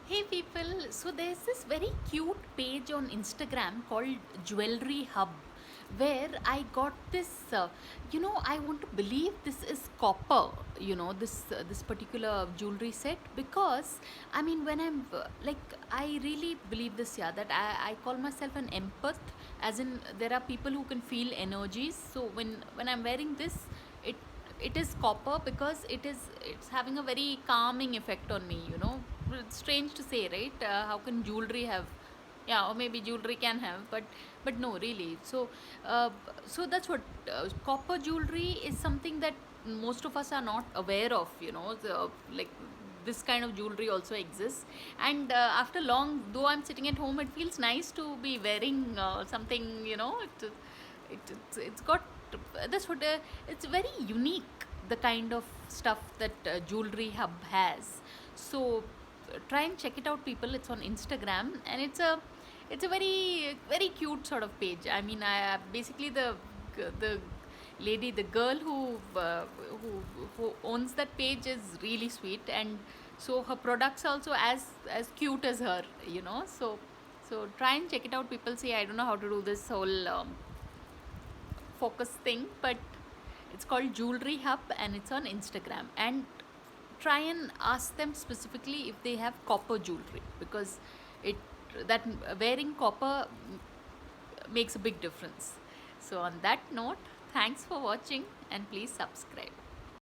Hey people, so there's this very cute page on Instagram called Jewelry Hub where I got this I want to believe this is copper, this particular jewelry set because I mean when I'm I really believe this, yeah, that I call myself an empath, as in there are people who can feel energies. So when I'm wearing this, it it is copper because it's having a very calming effect on me, it's strange to say, right? How can jewelry have, yeah, or maybe jewelry can have, but no, really. So that's what copper jewelry is, something that most of us are not aware of, like this kind of jewelry also exists. And after long, though I'm sitting at home, it feels nice to be wearing something, it's got, that's what it's very unique, the kind of stuff that Jewelry Hub has. So try and check it out, people. It's on Instagram, and it's a very very cute sort of page. I mean, I basically the lady, the girl who who owns that page is really sweet, and so her products also as cute as her, so try and check it out, people. See, I don't know how to do this whole focus thing, but it's called Jewelry Hub and it's on Instagram. And try and ask them specifically if they have copper jewelry, because it that wearing copper makes a big difference. So on that note, thanks for watching and please subscribe.